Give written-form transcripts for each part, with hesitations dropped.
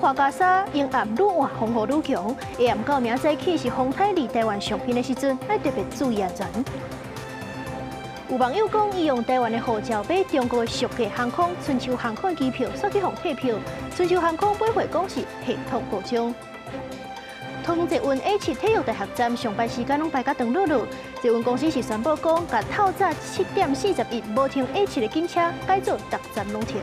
花甲沙阴暗愈晚，风雨愈强。AM 到明早起是风台离台湾上偏的时阵，要特别注意安全。有网友讲，伊用台湾的护照买中国的俗价航空春秋航空机票，煞去互退票。春秋航空买回讲是系统故障。通捷运 A7 体育大学站上班时间拢排甲长落落，捷运公司是宣布讲，甲透早7:41无停 A7 的警车改做逐站拢停。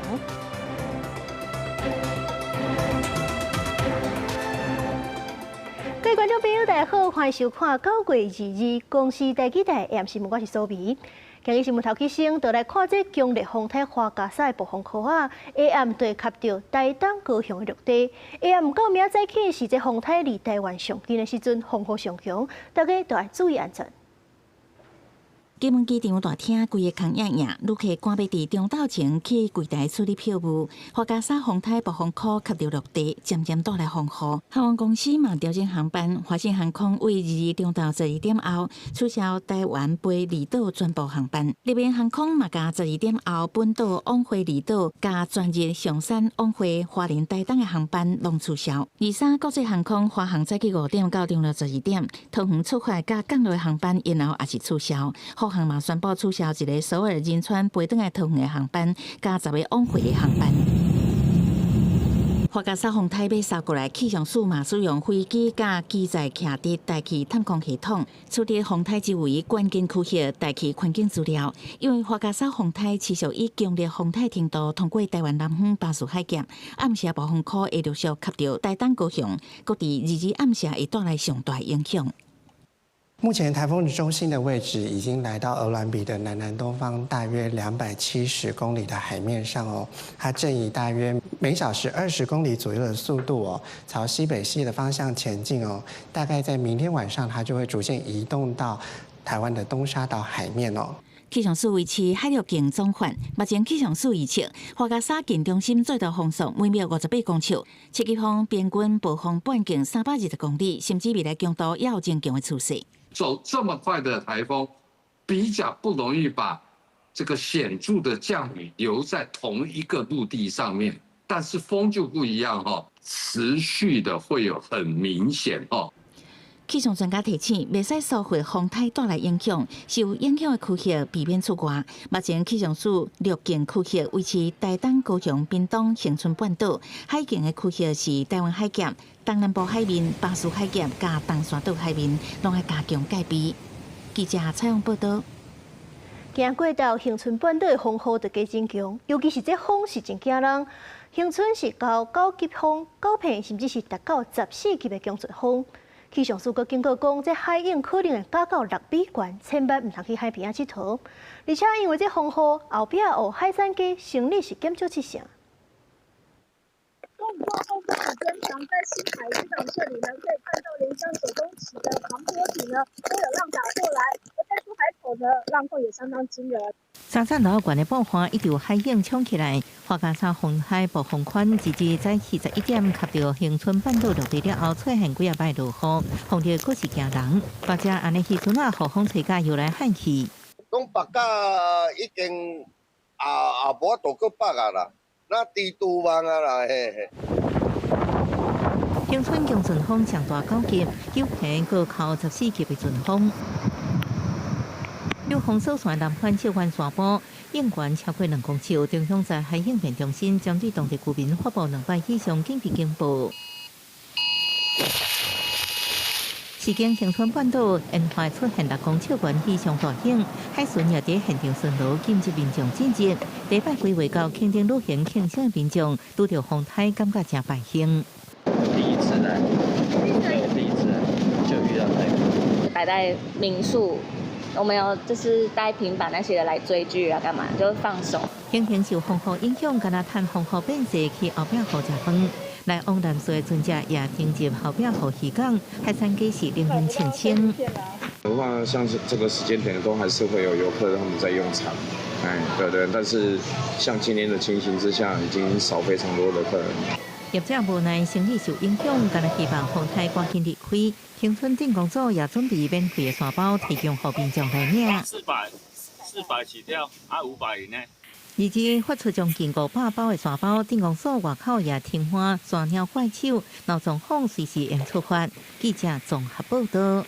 各位观众朋友，大家好，欢迎收看9月22日公司台记台 AM 新闻，我是苏眉。今日新闻头起先，就来看这强烈风台花甲沙的暴风雨啊 ，AM 对吸到台东高雄的陆地 ，AM 到明早起是这风台离台湾上近的时阵，风雨上强，大家都要注意安全。金门机场大厅规个空硬硬，旅客赶要伫中昼前去柜台处理票务。花甲沙风台暴风雨吸到陆地，渐渐带来风雨。航空公司嘛调整航班，华信航空为22中昼12点后取消台湾飞离岛全部航班。日本航空嘛甲12点后本岛往回离岛，甲全日上山往回花莲台东的航班拢取消。23国际航空华航早起5点到中昼12点，桃园出发甲降落的航班，然后也是取消。华航嘛宣布取消一个首尔仁川飞转来桃园的航班，加10个往回的航班。花甲沙风台要扫过来，气象署嘛使用飞机甲机载徛伫大气探空系统，处理风台周围关键区域大气环境资料。因为花甲沙风台持续以强烈风台程度通过台湾南方巴士海峡，暗时暴风雨会陆续吸到台东高雄，各地22暗时会带来上大影响。目前台风的中心的位置已经来到鹅銮鼻的南东方大约270公里的海面上哦，它正以大约每小时20公里左右的速度哦，朝西北西的方向前进哦。大概在明天晚上，它就会逐渐移动到台湾的东沙岛海面哦。气象署维持海陆境总管，目前气象署预测，花甲沙近中心最大风速每秒58公尺，七级风平均暴风半径320公里，甚至未来强度也有增强的趋势。走这么快的台风，比较不容易把这个显著的降雨留在同一个陆地上面，但是风就不一样哈，持续的会有很明显哈。气象专家提醒，未使收回风台带来影响，受影响的区域避免出外。目前气象署陆境区域维持台东、高雄、屏东、恒春半岛；海境的区域是台湾海峡、东南部海面、巴士海峡加东沙岛海面，拢要加强戒备。记者采访报道。行过到恒春半岛的风雨就加真强，尤其是这风是真惊人。恒春是到9级风、9片甚至是达到14级的强阵风。气象署阁警告讲，这海涌可能会加到6米悬，千万唔通去海边佚佗。而且因为这风雨，后壁有海产街生意是减少7成。中午过后这几天，常在新海渔港这里呢，可以看到连江9公尺的长波体呢，都有浪打过来，而在出海口的浪况也相当惊人。三山老管的爆发一条海涌冲起来，花甲沙风台暴风圈直至在41点吸到恒春半岛陆地了后，出现几摆落雨，风力阁是惊人。或者安尼渔船啊，暴风吹甲又来喊起。讲北甲已经也无度过北啊啦，那低度望啊啦嘿嘿。恒春强阵风上大9级，九平各靠14级的阵风。有风所传南环小湾山坡，应源超过2公尺，中央在海应变中心将对当地居民发布200以上紧急警报。事件恒春半岛沿海出现6公尺悬以上大影，海巡也在现场巡逻，禁止民众进入。礼拜规划到垦丁旅行庆生的民众，拄到风台，感觉真败兴。第一次来，就遇到台风。待在民宿。我们有就是带平板那些的来追剧啊，干嘛就放松。恒平受风雨影响，敢若趁风雨变势去后壁好食饭。来往南水的船只也停进后壁好渔港，海产街是令人清清。的话，像是这个时间点都还是会有游客他们在用餐，对，但是像今年的情形之下，已经少非常多的客人。业者无奈生意受影响，敢若希望风台赶紧离开。恒春镇公所也准备免费的沙包提供给民众来领。400起跳，500以内。日前发出将近500包的沙包，电工所外口也停花，山鸟怪手，闹状况随时会出发。记者综合报道。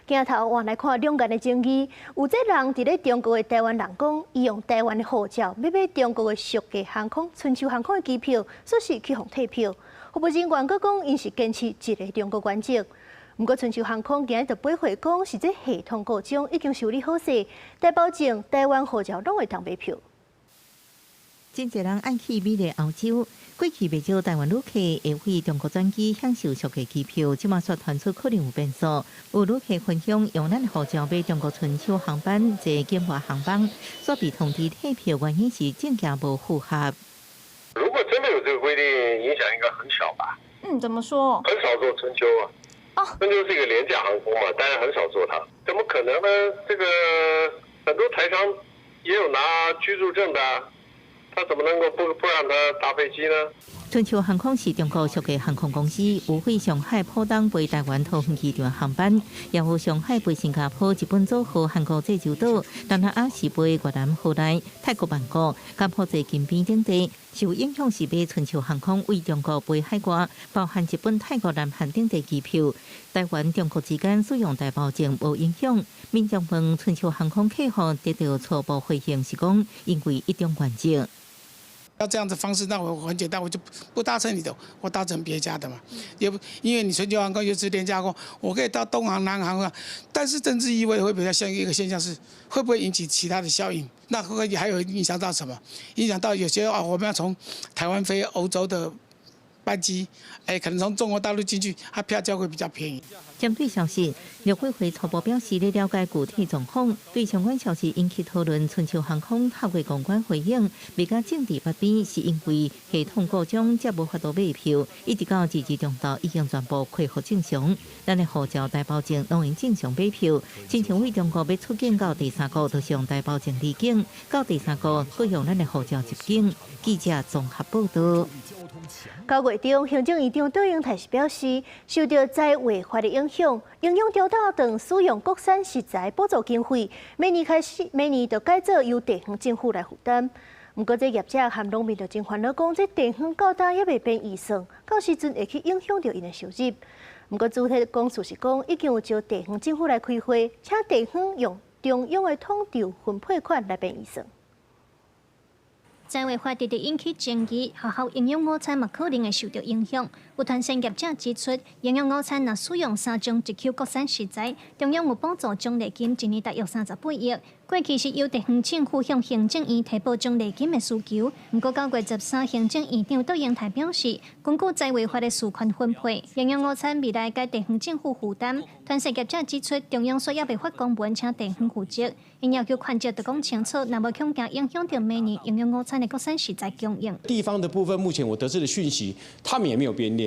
镜头换来看两岸的争议，有这人伫咧中国的台湾人讲，伊用台湾的护照要买中国的俗价航空、春秋航空的机票，说是去互退票。服务人员佫讲，因是坚持一个中国原则。不过春秋航空今日就回回讲，是这系统故障已经修理好势，但保证台湾护照拢会当买票。真侪人爱去美丽欧洲，过去不少台湾旅客会飞中国转机享受俗价机票，即马却传出可能有变数。有旅客分享用咱护照买中国春秋航班坐境外航班，所被通知退票原因是证件无符合。如果真的有这个规定，影响应该很小吧？怎么说？很少做春秋啊。春秋是一个廉价航空嘛，当然很少做它。怎么可能呢？这个很多台商也有拿居住证的。他怎么能够不让他搭飞机呢？春秋航空是中国俗价航空公司，有飞上海浦东飞台湾桃园机场航班，也有上海飞新加坡、日本组合、韩国济州岛、东南亚是飞越南、河内、泰国曼谷、柬埔寨金边等地。受影响是买春秋航空为中国飞海外，包含日本、泰国、南韩等地机票。台湾、中国之间使用大保证无影响。民众问春秋航空客户得到初步回应是讲，因为一种原则。要这样子方式，那我很简单，我就不搭乘你的，我搭乘别家的嘛。也不因为你春秋航空又是廉价航空，我可以到东航、南航啊。但是政治意味会比较像一个现象是，会不会引起其他的效应？那会还有影响到什么？影响到有些我们要从台湾飞欧洲的班机，可能从中国大陆进去，它票价会比较便宜。针对消息，陆委会初步表示，咧了解具体状况，对相关消息引起讨论。春秋航空透过公关回应，未甲政治发边，是因为系统故障，才无法度买票，一直到2日中昼已经全部恢复正常。咱的护照大保证拢用正常买票，亲像为中国要出境到第3国，就是用大保证离境；到第3国，佮用咱的护照入境。记者综合报道。9月中，行政院长杜英台是表示，受到在违法的影响中岛等使用国产食材补助经费，每年就改做由地方政府来负担。不过，这业者和农民就真烦恼，讲这地方到达也未变预算，到时阵会去影响到因的收入。不过，主体讲述是讲，已经有招地方政府来开会，请地方用中央的统筹分配款来变预算。在违法直直引起争议，学校营养午餐嘛可能会受到影响。有团膳业者指出，营养午餐若使用3种1Q国产食材，中央有补助奖励金，一年大约38亿。过去是由地方政府向行政院提补奖励金的需求，不过9月13，行政院长杜英台表示，根据在违法的事权分配，营养午餐未来该地方政府负担。团膳业者指出，中央说也未发公文请地方负责，因要求款照就讲清楚，若无恐惊影响到每年营养午餐的国产食材供应。地方的部分，目前我得知的讯息，他们也没有编列。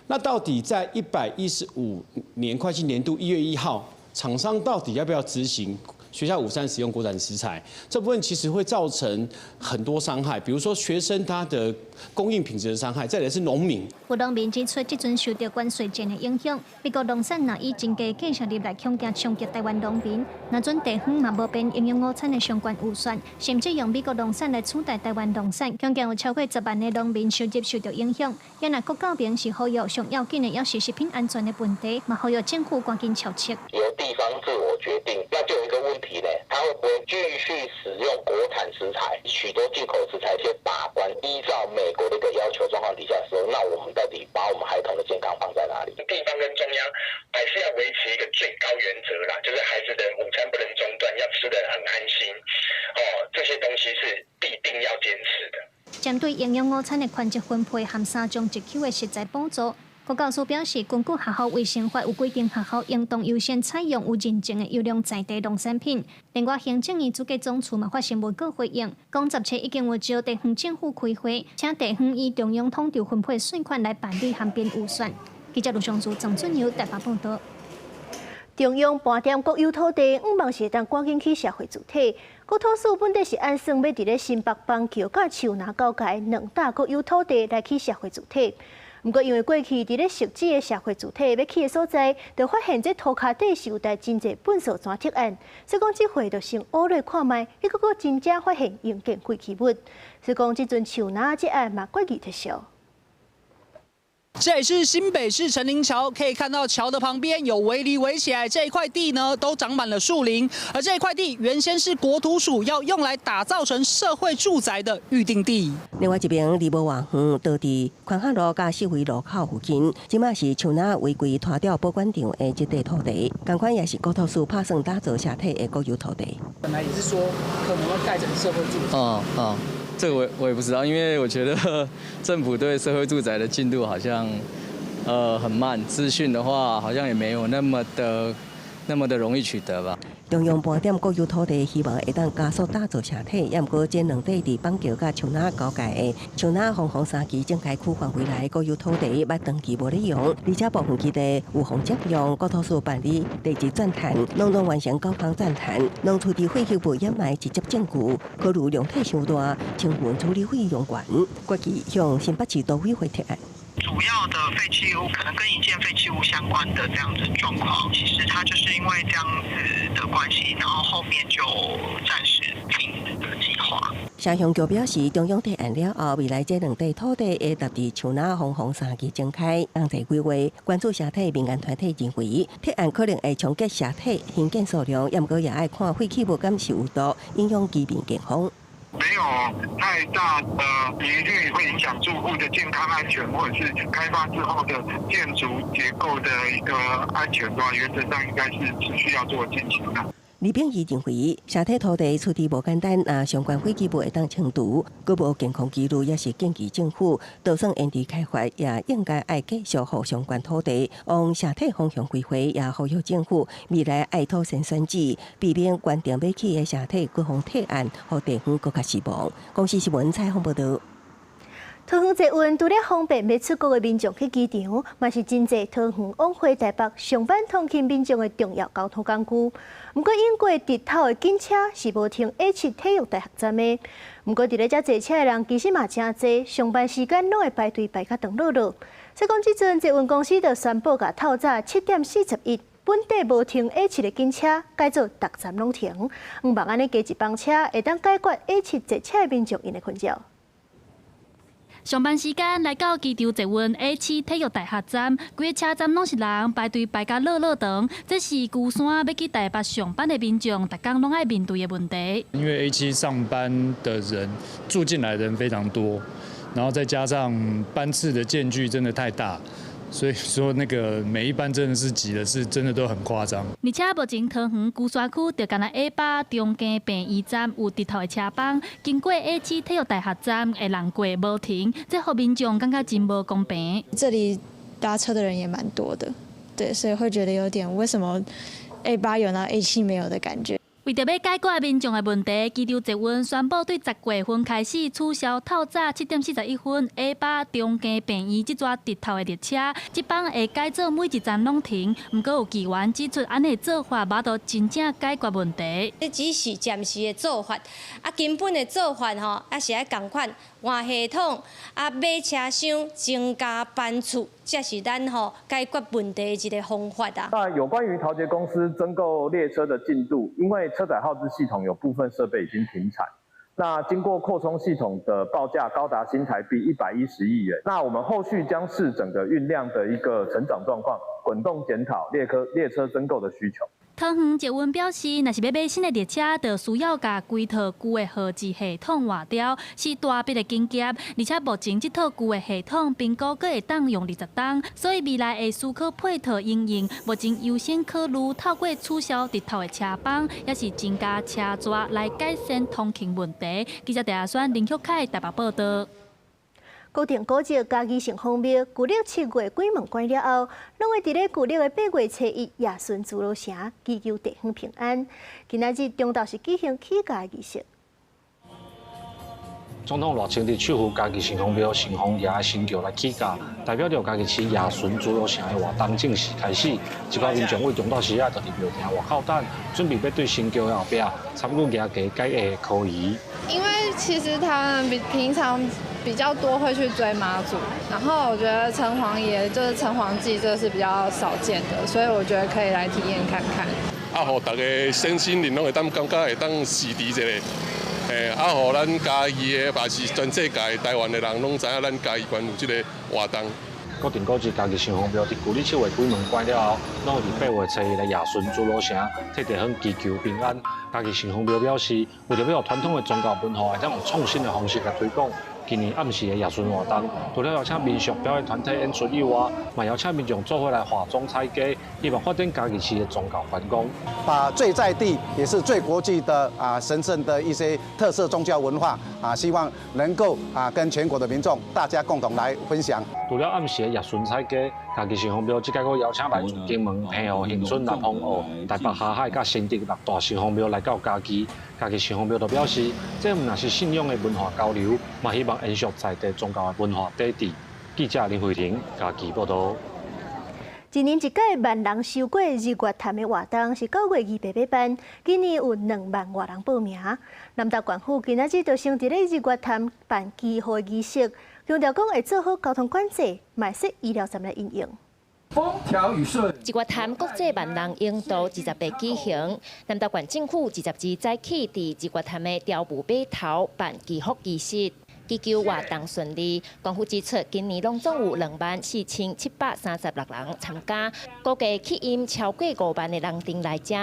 那到底在115年会计年度1月1号，厂商到底要不要执行学校午餐使用国产食材？这部分其实会造成很多伤害，比如说学生他的供应品质的伤害，再来是农民。有农民指出，这阵受到关税战的影响，美国农产若以增加计数入来恐惊冲击台湾农民，那阵地方嘛无变营养午餐的相关预算，甚至用美国农产来取代台湾农产，恐惊有超过10万的农民收入受到影响。因为国教明是呼吁上要紧的，要是食品安全的问题，嘛呼吁政府赶紧敲切。由地方自我决定，那就有一个问题呢，他会不会继续使用国产食材？许多进口食材先把关，依照美国的一个要求状况底下的时候，那我们到底把我们孩童的健康放在哪里？地方跟中央还是要维持一个最高原则啦，就是孩子的午餐不能中断，要吃得很安心。这些东西是必定要坚持的。针对营养午餐的款值分配和3种1Q的食材补助，国教署表示，根据学校卫生法有规定，学校应当优先采用有认证的优良在地农产品。另外，行政院主计总处嘛发生文告回应，讲17已经有招地方政府开会，请地方以中央统筹分配税款来办理和编预算。记者卢尚珠、郑俊尧台北报道。中央盘点国有土地，望是当赶紧起社会主体。国土署本地是按算要伫咧新北邦桥甲树林交界2大国有土地来起社会主体。不过因为过去伫咧设置的社会主体要去的所在，就发现这涂骹底是有带真侪粪扫砖铁案，所以讲这回就先乌来看卖，结果真正发现用件废弃物，所以讲这阵树林这案嘛过于特殊。 这也是新北市陈林桥，可以看到桥的旁边有围篱围起来，这一块地呢都长满了树林，而这一块地原先是国土署要用来打造成社会住宅的预定地。另外一边离无偌远，倒伫宽汉路甲四维路口附近，即马是树林违规拖掉保管场的一块土地，同款也是国土署拍算打造社体的国有土地。本来也是说可能会盖成社会住宅。这个我也不知道，因为我觉得政府对社会住宅的进度好像很慢，资讯的话好像也没有那么的容易取得吧。中央盘点国有土地，希望会当加速打造社体。也毋过，这两地伫板桥甲树林交界的树林凤凰三期整改区范围内国有土地，捌长期无利用，而且部分基地有风接用，国土署办理地质钻探，拢完成高空钻探，农处地废弃物掩埋直接证据，考虑量体伤大，成本处理费用悬，决议向新北市都委会提案。 主要的废弃物可能跟一件废弃物相关的这样子状况，其实它就是因为这样子的关系，然后后面就暂时停止这个计划。社乡局表示，中央提案了后，未来这两地土地会搭伫树林凤凰三期展开同齐规划，关注社体民间团体认为，提案可能会冲击社体新建数量，也毋过也爱看废弃物敢是有毒，影响居民健康。 没有太大的疑虑会影响住户的健康安全，或者是开发之后的建筑结构的一个安全的话，原则上应该是持续要做进行的。李炳义认为，社体土地处理无简单，相关废弃物会当清除，佫无健康记录，也是建议政府就算延迟开发，也应该爱继续互相关土地往社体方向规划，也呼吁政府未来爱土先选址，避免关定要起的社体各方提案，互地方更加失望。公司新闻采访报道。 桃园捷运除了方便要出国的民众去机场，嘛是真侪桃园往回台北上班通勤民众的重要交通工具。不过，因过直头的警车是无停 A7 体育大学站的。不过，伫咧遮坐车的人其实嘛真侪，上班时间拢会排队排较长落落。所以讲，即阵捷运公司就宣布，甲透早7点41。 本地无停 A7 的警车改做逐站拢停，希望安尼加一班车会当解决 A7 坐车的民众因的困扰。 上班时间来到机场捷运 A7 体育大学站，规个车站拢是人排队排甲落长，这是旧山要去台北上班的民众，逐工拢爱面对的问题。因为 A7 上班的人住进来的人非常多，然后再加上班次的间距真的太大。 所以说，那个每一班真的是挤的是真的都很夸张。而且目前桃园旧山区就干那 A8中间病医站有直头的车帮，经过 A7 体育大学站的人过无停，这互民众感觉真无公平。这里搭车的人也蛮多的，对，所以会觉得有点为什么 A8有那 A7没有的感觉。 为着要解决民众的问题，机场捷运宣布对10月份开始取消透早7点41分 A8中间病院这撮直头的列车，这班会改做每一站拢停。不过有议员指出，安尼做法无度真正解决问题。这只是暂时的做法，根本的做法吼，是爱共款换系统，买车厢增加班次，才是咱解决问题的一个方法啊。那有关于桃捷公司增购列车的进度，因为车载号志系统有部分设备已经停产，那经过扩充系统的报价高达新台币110亿元。那我们后续将视整个运量的一个成长状况，滚动检讨列车增购的需求。 桃园捷运表示，若是要买新的列车，就需要把规套旧的号志系统换掉，是大笔的经验。而且目前这套旧的系统评估阁会当用20档，所以未来会思考配套应用。目前优先考虑透过取消直头的车帮，也是增加车座来改善通勤问题。记者陈亚轩、林旭凯台北报道。 固定古迹家己成方庙，旧历7月关门关了后，拢会伫咧旧历的8月初1夜巡主路城，祈求地方平安。今仔日中昼是举行起驾仪式。总统热情地祝福家己成方庙成方爷的神轿来起驾，代表着家己市夜巡主路城的活动正式开始。一个民众为中昼时啊，就伫庙埕外口等，准备要对神轿后壁参与夜祭改的科仪。因为其实他们比平常比较多会去追妈祖，然后我觉得城隍爷就是城隍祭，这是比较少见的，所以我觉得可以来体验看看。互大家身心灵拢会感觉会当施持一下，互咱嘉义的，也是全世界台湾的人拢知影咱嘉义县有这个活动。固定古迹家己新丰庙，伫旧历7月鬼门关了后，拢会伫8月初1来亚顺主路城替地方祈求平安。家己新丰庙表示，为着要传统的宗教文化，会当用创新的方式来推广。今年暗时的亚顺活动，除了邀请民俗表演团体演出以外，嘛邀请民众做伙来化妆采街，希望发展家己市的宗教观光。把最在地也是最国际的神圣的一些特色宗教文化希望能够跟全国的民众大家共同来分享。除了暗时的亚顺采街，家己新丰庙即届佫邀请来自金门、澎湖、恒春、南方澳、台北下海、甲新竹6大新丰庙来到嘉义。家己新丰庙就表示，这唔若是信仰的文化交流，嘛希望延续在地宗教的文化底底。记者林慧婷，嘉义报道。一年一届万人收过日月潭的活动是9月28日办，今年有2万多人报名。南投县府今仔日就先伫咧日月潭办记号仪式，强调讲会做好交通管制，埋设医疗站来应用。风调雨顺。日月潭国际万人引导20日举行，南投县政府20日早起伫日月潭的钓鱼码头办祈福仪式，祈求活动顺利。县府指出，今年拢总有24736人参加，估计吸引超过5万的人丁来遮。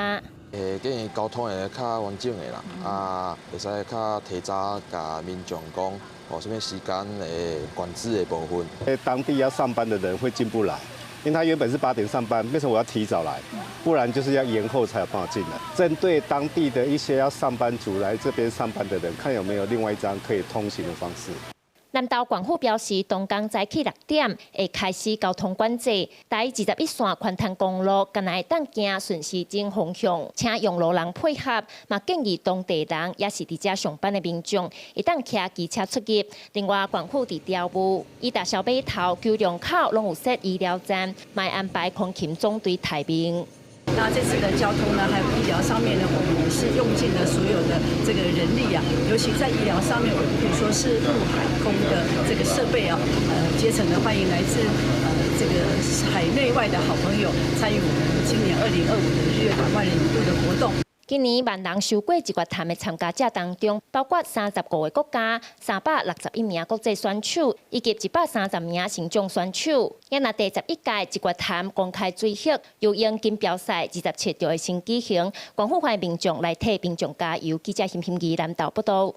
建议交通会较完整的啦，会使较提早甲民众讲，什么时间管制的部分。当地要上班的人会进不来。因为他原本是8点上班，变成我要提早来，不然就是要延后才有办法进来。针对当地的一些要上班族来这边上班的人，看有没有另外一张可以通行的方式。南投县府表示，东港早起6点会开始交通管制，在21线环潭公路，敢会当行顺时针方向，请用路人配合。嘛建议当地人也是伫遮上班的民众，会当骑机车出入。另外，县府伫钓鱼、伊达小码头、九龙口拢有设医疗站，卖安排空勤总队待命。那这次的交通呢，还有医疗上面呢，我们也是用尽了所有的这个人力啊，尤其在医疗上面，我们可以说是陆海空的这个设备啊，竭诚的欢迎来自这个海内外的好朋友参与我们今年2025的日月潭万人一度的活动。今年万人收过日月潭的参加者当中，包括35个国家、361名国际选手，以及130名省众选手。也那第11届日月潭公开水域游泳锦标赛27就会先举行，县府欢迎民众来替民众加油。记者辛平仪南投报道。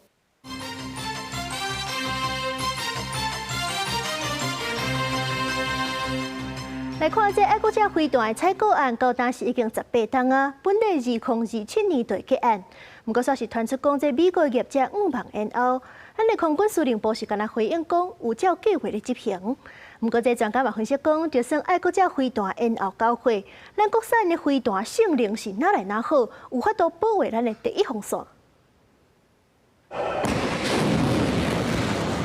来看这爱国者飞弹的采购案，到当时已经18档啊，本地2027年就结案。不过，说是传出讲这美国业者5万元后，咱的空军司令部是敢若回应讲有照计划来执行。不过，这专家嘛分析讲，就算爱国者飞弹延后交货，咱国产的飞弹性能是哪来哪好，有法度保卫咱的第一防线。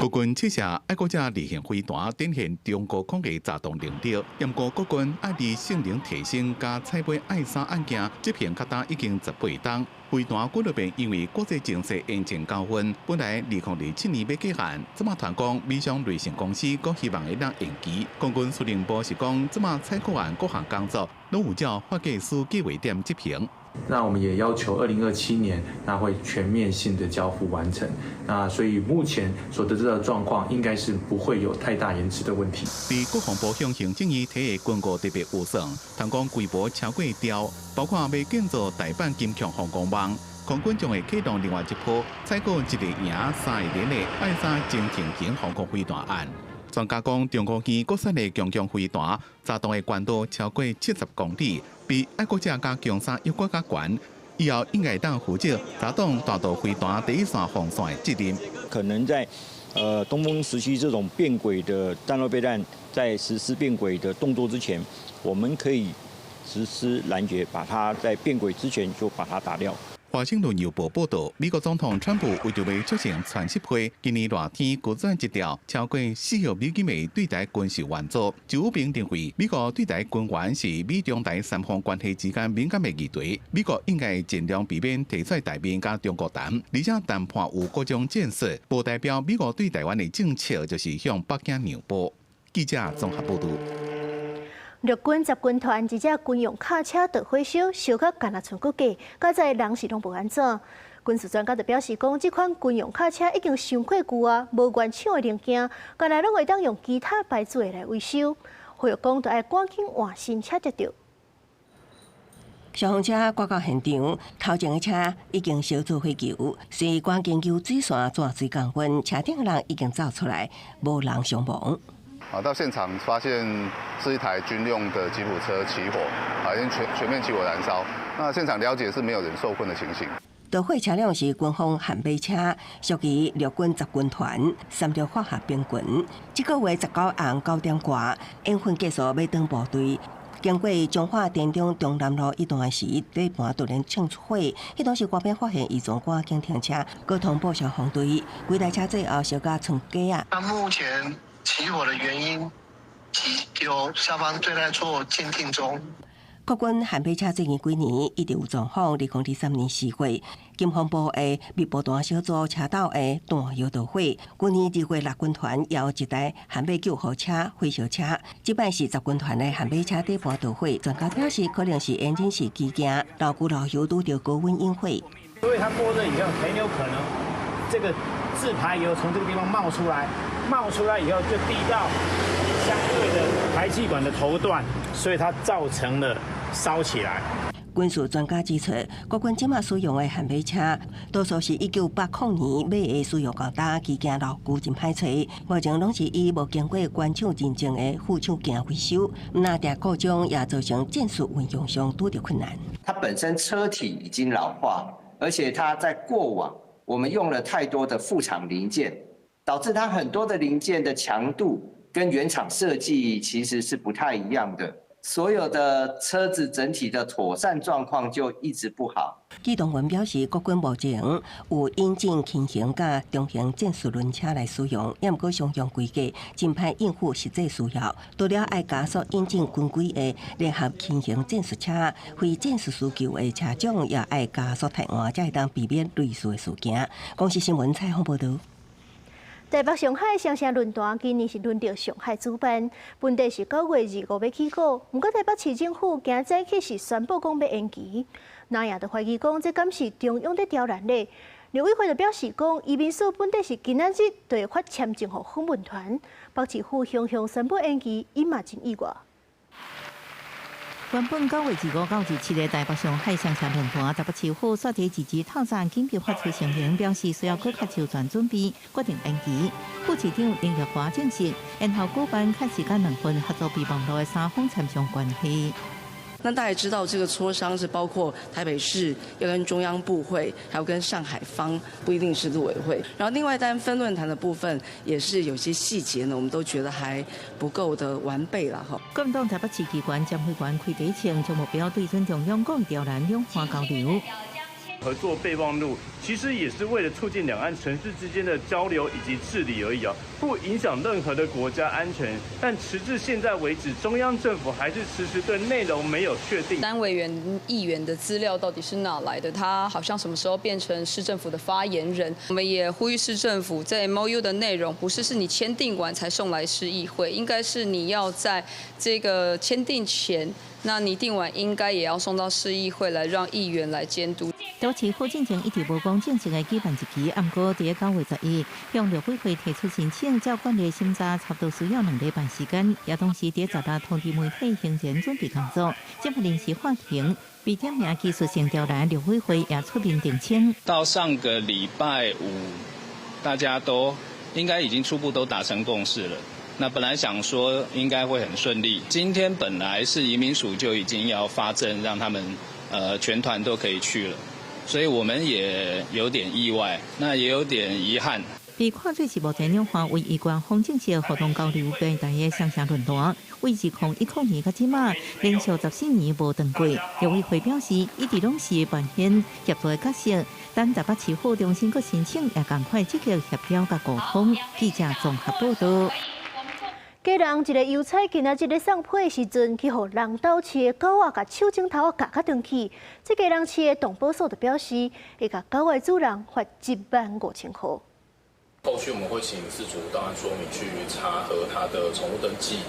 国军试射爱国者例行飞弹，展现中国空军炸动能力。不过，国军爱伫性能提升加采买爱三案件，执行较单已经18档。飞弹俱乐部因为国际情势严重交锋，本来2027年要结案，即马传讲美商瑞信公司阁希望会当延期。空军司令部是讲，即马采购案各项工作拢有照发计师计划点执行。那我们也要求2027年那会全面性的交付完成。那所以目前所得知的状况，应该是不会有太大延迟的问题。伫国防部向行政院提的军购特别预算，通讲规模超过兆，包括要建造大阪金强航空网。空军将会启动另外一波采购1个赢3个连的爱三精挺型航空飞弹案。专家讲，中国机国产的强强飞弹，炸动的高度超过70公里，比爱国者加强三又更加悬。以后应该当负责炸动大道飞弹第一线防线的责任。可能在东风17这种变轨的战略备弹，在实施变轨的动作之前，我们可以实施拦截，把它在变轨之前就把它打掉。华盛顿邮报报道，美国总统川普为着要促成全习会，今年热天孤转一条超过4亿美金的对台军事援助。就有评认为，美国对台军援是美中台三方关系之间敏感的议题，美国应该尽量避免提出台面甲中国谈，而且谈判有各种建设，不代表美国对台湾的政策就是向北京让步。记者综合报道。陆军集军团一只军用卡车导火烧，烧到干那剩骨架，加在人是拢无安怎。军事专家就表示讲，这款军用卡车已经伤过旧啊，无原厂的零件，干那拢会当用其他牌子的来维修。呼吁讲，就要赶紧换新车才对。消防车赶到现场，头前的车已经烧做火球，随赶紧救水线转水降温，车顶的人已经走出来，无人伤亡。到现场发现是一台军用的吉普车起火，已经全面起火燃烧。那现场了解是没有人受困的情形。导火车辆是军方悍马车，属于陆军集军团3条化学兵群。这个月19暗9点多，演训结束要登部队。经过彰化田中中南路一段时，底盘突然窜出火，迄当时外边发现异状，赶紧停车，沟通报消防队。几台车最后烧到剩架啊！那目前起火的原因，由消防队在做鉴定中。国军悍马车最近几年一直有状况，2023年4月，金防部的密布弹小组车道的弹药导火。今年2月，陆军团也有一台悍马救护车火烧车，这摆是集军团的悍马车底盘导火。专家表示，可能是引擎室机件老旧老油拄到高温引火。所以它过热以后，很有可能这个自排油从这个地方冒出来，冒出来以后就滴到相对的排气管的头段，所以它造成了烧起来。军事专家指出，国军即马使用的悍马车，多数是1980年买的，使用较大机件老旧真歹找，目前拢是以无经过原厂认证的副厂件维修，那定故障也造成建设运用上拄着困难。它本身车体已经老化，而且它在过往我们用了太多的副厂零件，导致它很多的零件的强度跟原厂设计其实是不太一样的。所有的车子整体的妥善状况就一直不好。机动员表示，国军目前有引进轻型甲中型战术轮车来使用，也毋过商用规格，真歹应付实际需要。除了爱加速引进军规的联合轻型战术车，非战术需求的车种也爱加速替换，才会当避免类似的事件。公司新闻采访报道。台北上海双城论坛今年是轮到上海主办，本地是9月25要起稿，不过台北市政府今早起是宣布讲要延期，那也就怀疑讲这敢是中央在刁难咧。陆委会就表示讲，移民署本地是今仔日就会发签证给访问团，北市府雄雄宣布延期，伊嘛真意外。原本9月25到27日台北上海双城论坛，台北市府率提自治透早紧急发出声明，表示需要搁较周全准备，决定延期。副市长林玉华证实，延后举办开时间2分合作备忘录的3方参详关系。那大家也知道，这个磋商是包括台北市要跟中央部会，还有跟上海方，不一定是陆委会。然后另外，但分论坛的部分也是有些细节呢，我们都觉得还不够的完备了哈。国民党台北市机关将会馆开第一场，将目标对准中央讲调南两化交流。合作备忘录其实也是为了促进两岸城市之间的交流以及治理而已啊，不影响任何的国家安全。但时至现在为止，中央政府还是迟迟对内容没有确定。单委员、议员的资料到底是哪来的？他好像什么时候变成市政府的发言人？我们也呼吁市政府在 MOU 的内容，不是你签订完才送来市议会，应该是你要在这个签订前。那拟定完应该也要送到市议会来，让议员来监督。台北市府进程一直无讲正式的举办一期，不过在9月11日，向陆委会提出申请，照管理审查差不多需要2礼拜时间，也同时在10日通知媒体行前准备工作，进行临时法庭。被点名技术性调查，陆委会也出面澄清。到上个礼拜5，大家都应该已经初步都达成共识了。那本来想说应该会很顺利，今天本来是移民署就已经要发证，让他们全团都可以去了，所以我们也有点意外，那也有点遗憾。被看作是目前两岸唯一关风景式活动交流平台的双城论坛，为2010到即马连续14年无断过。陆委会表示，一直拢是扮演协助的角色，但台北市府重新阁申请，也赶快积极协调甲沟通。记者综合报道。家人一个邮差今仔日咧送批的时阵，去互人斗饲的狗仔甲手指头夹转去。这家人饲的动保所就表示，会甲狗仔主人罚15000块。后续我们会请饲主档案说明去查核它的宠物登记，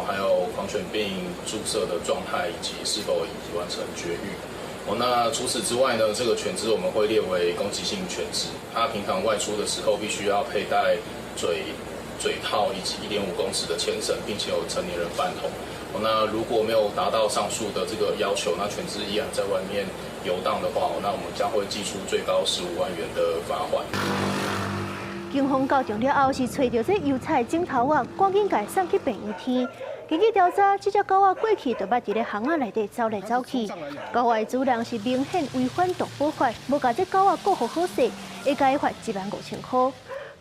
还有狂犬病注射的状态以及是否已完成绝育。那除此之外呢，这个犬只我们会列为攻击性犬只，它平常外出的时候必须要佩戴嘴套以及1.5公尺的牵绳，并且有成年人伴同。那如果没有达到上述的这个要求，那犬只依然在外面游荡的话，那我们将会寄出最高15万元的罚款。警方到场了后，是找到这邮差的镜头啊，赶紧甲送去病院天。根据调查，这只狗仔过去就捌伫咧巷仔内底走来走去。狗仔的主人是明显违反动保法，无甲这狗仔顾好好势，会甲伊罚15000块。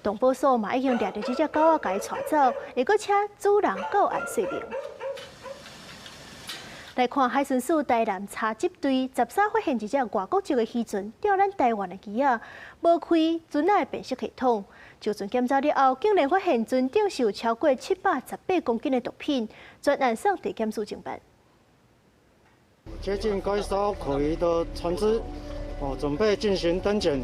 动保所嘛已经抓到这只狗仔，甲伊带走，会阁请主人到案说明。来看海巡署台南查缉队13发现一只外国籍的渔船钓咱台湾的鱼仔，无开船仔的辨识系统。就船检查了后，竟然发现船顶是有超过718公斤的毒品，专案送地检署侦办。接近该艘可疑的船只，准备进行登检。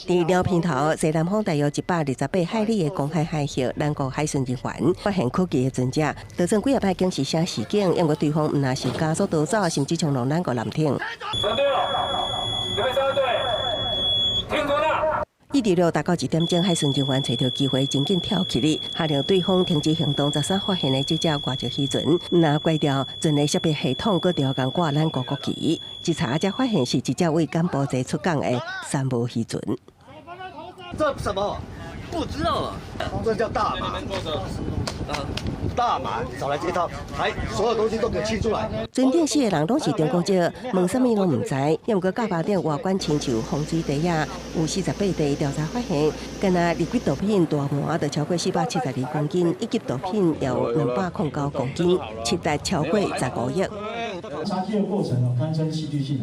伫寮片头，西南方大约128海里的公海海域，南国海巡人员发现可疑的船只，造成几摆警示声示警，因为对方毋但是加速逃走，甚至冲浪咱国舰艇。船队了，这边3队，停船了。一直到达到1点钟，海巡人员找到机会，紧紧跳起哩，下令对方停止行动。13发现的这只外籍渔船，那关掉船的设备系统，搁调港挂咱国旗。一查才发现是一只为柬埔寨出港的山姆渔船。这什么？不知道啊。这叫大马。大马找来这套，所有东西都给清出来。船顶4个人拢是中国籍，问什么拢唔知。要过到8点，外观亲像风水地啊，有48地调查发现，干那离轨毒品大盘就超过472公斤，一级毒品有209公斤，期待超过15亿。查缉的过程堪称戏剧性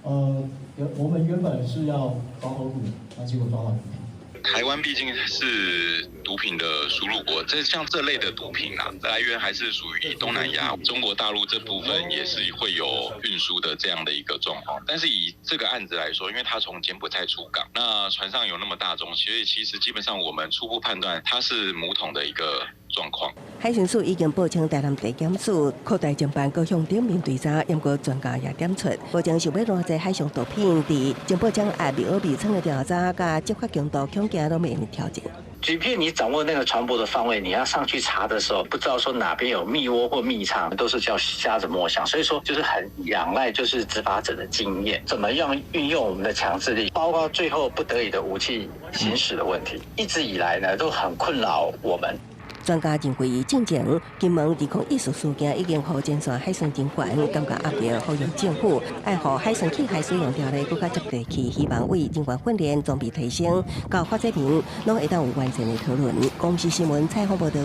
我们原本是要抓猴股的，结果抓到毒品。台湾毕竟是毒品的输入国，像这类的毒品来源还是属于东南亚、中国大陆这部分也是会有运输的这样的一个状况。但是以这个案子来说，因为它从柬埔寨出港，那船上有那么大宗，所以其实基本上我们初步判断它是母桶的一个状况。海巡署已经报请台南地检署扩大侦办各项顶面调查，因过专家也点出，目前想要偌济海上毒品伫警报将下密未清的调查，甲执法强度恐惊都面临挑战。即便你掌握那个船舶的方位，你要上去查的时候，不知道说哪边有密窝或密藏，都是叫瞎子摸象。所以说，就是很仰赖就是执法者的经验，怎么样运用我们的强制力，包括最后不得已的武器行使的问题，一直以来呢都很困扰我们。专家认为，进前金门指控艺术事件已经互前线海巡人员感觉压力，呼吁政府爱护海巡器械使用条例更加接地气，希望为人员训练装备提升，到法制面拢会当有完善的讨论。公视新闻采访报道。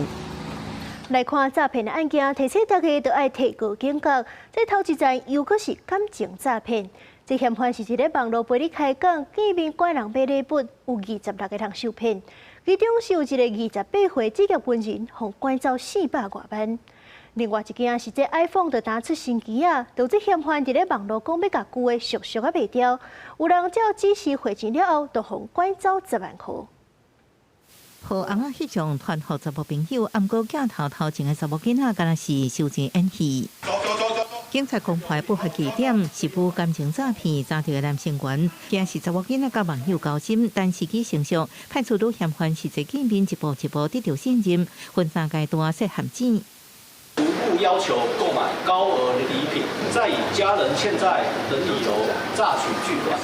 来看诈骗的案件，提醒大家都爱提高警觉。这头一站又阁是感情诈骗。这嫌犯是一个网络陪你开讲，见面拐人买礼物，有26个人受骗。其中是有一个28岁职业军人，互拐走400多万。另外一件是这 iPhone 就打出新机啊，导致嫌犯伫咧网络讲要甲旧的熟熟啊卖掉，有人照指示汇钱了后，就互拐走10万块。和翁仔翕相传互查某朋友，暗过镜头头前的查某囡仔，敢若是收钱演戏。警察公开不法疑点是部感情诈骗，查到的男成员竟是查某囡仔甲网友交心，但时机成熟，判处都嫌犯实际见面一步一步得到信任，分3阶段设陷阱。逐步要求购买高额礼品，再以家人欠债等理由诈取巨款。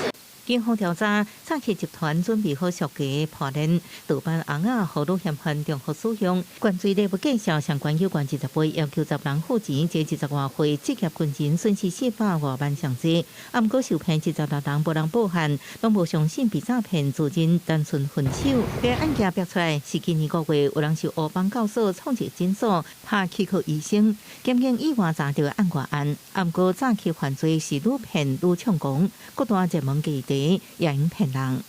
警方调查，诈欺集团准备好赎价破案，盗办红仔号路嫌犯重复使用，犯罪内部介绍相关有关20倍，要求10人付钱，这20多岁职业军人损失450万上济。啊，不过受骗76人无人报案，拢无相信被诈骗，自认单纯分手。该案件爆出来是今年5月，有人受乌邦教唆创一诊所，拍欺负医生，检警意外查到案外案。啊，不过诈欺犯罪是愈骗愈猖狂，各大热门议题。也用骗人。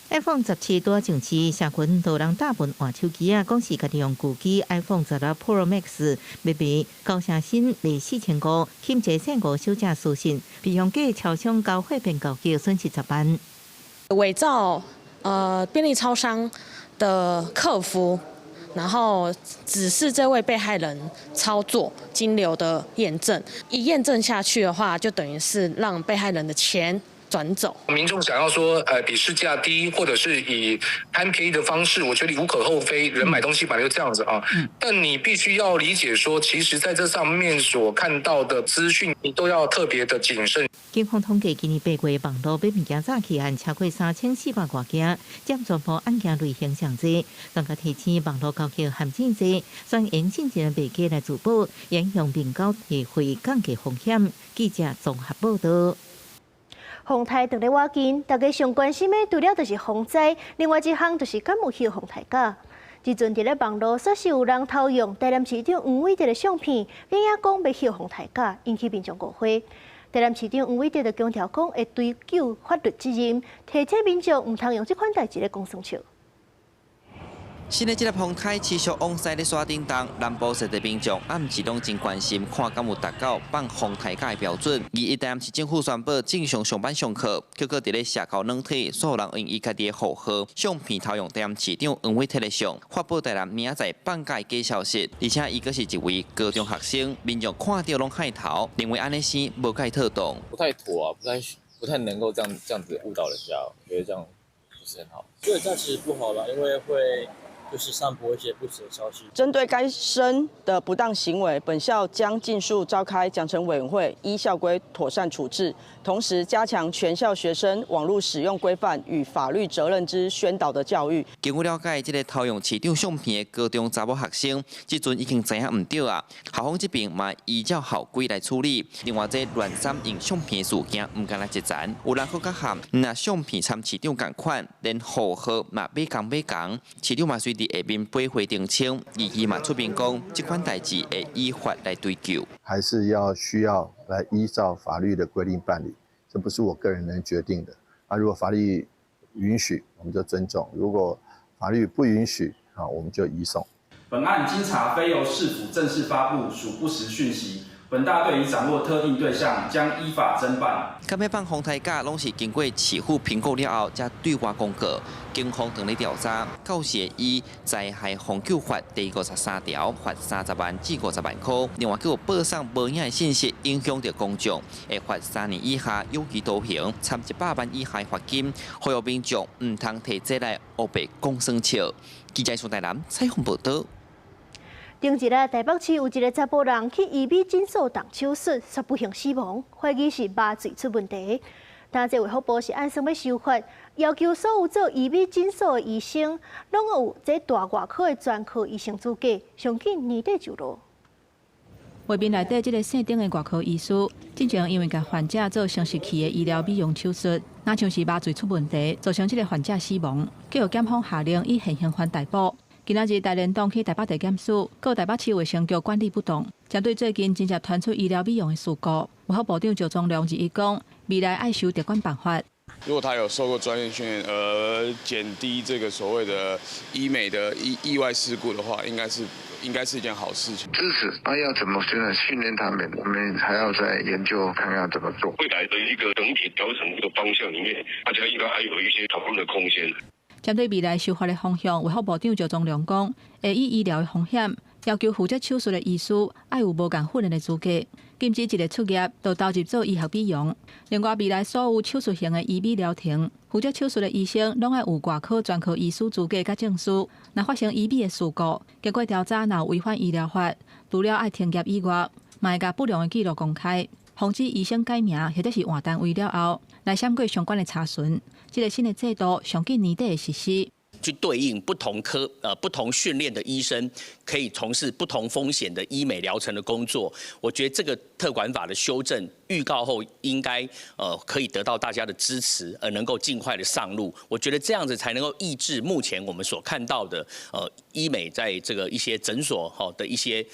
iPhone 17多上市，社群多人大部分换手机啊，讲是家己用旧机 iPhone 16 Pro Max 卖高成新卖4500，欠债15小姐私信，被用假超商交汇变高价，损失10万。伪造便利超商的客服。然后只是这位被害人操作金流的验证，一验证下去的话，就等于是让被害人的钱转走。民众想要说比市价低，或者是以贪便宜的方式，我觉得无可厚非，人买东西本来就这样子啊。但你必须要理解说，其实在这上面所看到的资讯，你都要特别的谨慎。警方统计，今年8月网络买物件诈欺案超过3400多件，占全部案件类型上济。更加提醒网络高级陷阱济，专用进前卖家来自保，影响民高提回降低风险。记者综合报道。风台长咧我近，大家上关心的除了就是风灾，另外一项就是敢有去风台假。之前伫咧网络说是有人偷用台南市长黄伟哲的相片，硬要讲要去风台假，引起民众误会。台南市长黄伟哲就强调讲会追究法律责任，提醒民众唔通用这款代志来讲生笑。新的这个风台持续往西咧刷叮当，南部实地民众暗时拢真关心，看敢有达到放风台假的标准。而一旦市政府宣布正常上班上课，结果伫咧社交软体，所有人用伊家己的号号相片偷用台南市长黄伟哲的相，发布台南明仔载放假假消息，而且伊阁是一位高中学生，民众看到拢害头，认为安尼是无该特动，不太妥啊，不太能够这样子误导人家，我觉得这样不是很好。觉得这样其实不好啦，因为会。就是散播一些不实的消息。针对该生的不当行为，本校将尽速召开奖惩委员会，依校规妥善处置，同时加强全校学生网络使用规范与法律责任之宣导的教育。经过了解，这个偷用市长相片的高中查某学生，即阵已经知影唔对啊，校方这边嘛依照校规来处理。另外，这乱删用相片的事件唔敢来一层，有人佫较喊，那相片参市长同款，连号号嘛买同，市长嘛随下面背回澄清，伊嘛出面讲，这款代志会依法来追究，还是需要来依照法律的规定办理，这不是我个人能决定的。如果法律允许，我们就尊重；如果法律不允许，我们就移送。本案经查非由市府正式发布，属不实讯息。本大队已掌握特定对象，将依法侦办。敢要放风台假，拢是经过市府评估了后，才对外公告。警方正在调查，到时以灾害防救法第53条，罚30万至50万块。另外，有报上无影的信息，影响到公众，会罚3年以下有期徒刑，参100万以下罚金。呼吁民众唔通提这来黑白讲生笑。记者苏台南采访报道。前日台北市有一个查甫人去医美诊所动手术，却不幸死亡，怀疑是麻醉出问题。但这卫福部是按算要修法，要求所有做医美诊所的医生，拢有这大外科的专科医生资格，上紧年底就落。画面内底这个姓丁的外科医师，之前因为甲患者做生殖器的医疗美容手术，那像是麻醉出问题，造成这个患者死亡，结果检方下令以现行犯逮捕。今仔日台联动去台北地检署，告台北市卫生局管理不当，针对最近真正传出医疗美容的事故，卫福部长赵忠良伊讲，未来爱修调管办法。如果他有受过专业训练，而减低这个所谓的医美的意外事故的话，应该是一件好事情。支持，要怎么训练他们？我们还要再研究看看怎么做。未来的一个整体调整的方向里面，大家应该还有一些讨论的空间。针对未来修法的方向，卫福部长赵忠良讲，会以医疗的风险，要求负责手术的医师要有无共训练的资格，禁止一个出业就投入做医学美容。另外，未来所有手术型的医美疗程，负责手术的医生拢要有外科专科医师资格甲证书。若发生医美的事故，经过调查，若有违反医疗法，除了要停业以外，嘛会甲不良的记录公开。防止医生改名或者是换单位了后，来闪过相关的查询。这个新的制度上近年底会实施。去对应不同不同训练的医生，可以从事不同风险的医美疗程的工作。我觉得这个特管法的修正预告后，应该可以得到大家的支持，而能够尽快的上路。我觉得这样子才能够抑制目前我们所看到的医美在这个一些诊所的一些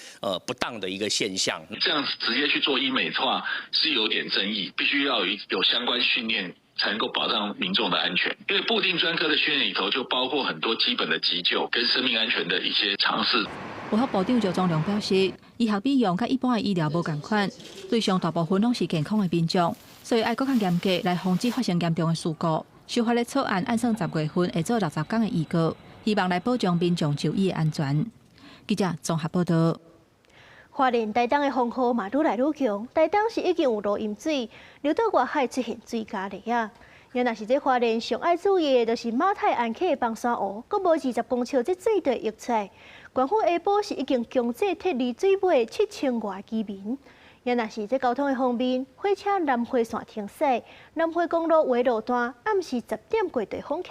不当的一个现象。这样直接去做医美的话是有点争议，必须要有相关训练，才能够保障民众的安全。因为固定专科的训练里头就包括很多基本的急救跟生命安全的一些常识。卫福部长赵忠良表示，医学美容甲一般的医疗无同款，对象大部分拢是健康的民众，所以要更加严格来防止发生严重的事故。修法的草案按算10月份会做60天的预告，希望来保障民众就医的安全。记者综合报道。花莲台东的风雨嘛愈来愈强，台东是已经有路淹水，流到外海出现水咖哩啊。原来是这花莲上爱注意的，就是马太安溪的放山湖，阁无20公尺这水地溢出来。官方下晡是已经强制撤离水尾7000外居民。原来是这交通的方面，火车南回线停驶，南回公路围路段暗时10点过地封起。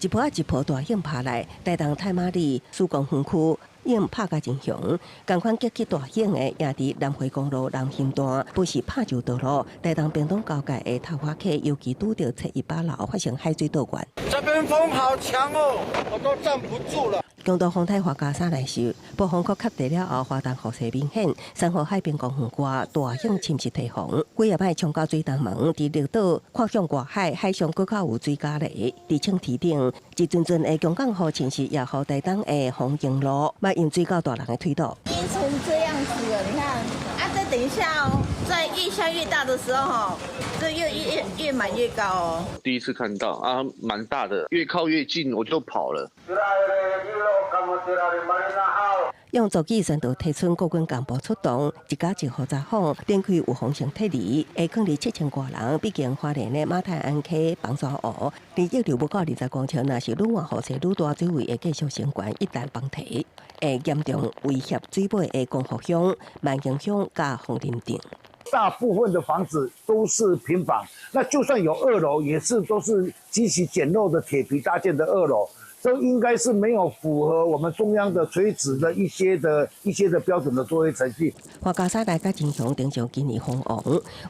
一波一波大雨拍来，台东太马里苏公园区雨拍甲真凶，同款激起大雨的也伫南回公路南行段，不是拍就道路，台东屏东交界的桃花溪，尤其拄到718楼发生海水倒灌。这边风好强哦，我都站不住了。强度风台花加沙来受，暴风圈确定了后，花东雨势明显，三号海边公园外大雨侵蚀堤防，几夜摆冲到水东门，伫绿岛看向外海，海上搁较有水咖喱。伫青堤顶，一阵阵的强降雨侵蚀也好台东的风景路，卖用水到大人的推倒。阴成这样子了，你看啊，再等一下哦，在越下越大的时候哈，这越满越高哦。第一次看到啊，蛮大的，越靠越近我就跑了。用座机宣导提出国军干部出动，一家一户查访，展开有风险撤离，下坑里7000多人，毕竟花莲的马太安溪放山湖，日溢流不到20公尺，若是愈晚雨势愈大，水位会继续升悬，一旦崩堤，会严重威胁水尾的光复乡、万兴乡甲凤林顶。大部分的房子都是平房，那就算有2楼，也是都是极其简陋的铁皮搭建的2楼。这应该是没有符合我们中央的垂直的一些的标准的作业程序。花加沙大甲真凶顶上今年封王，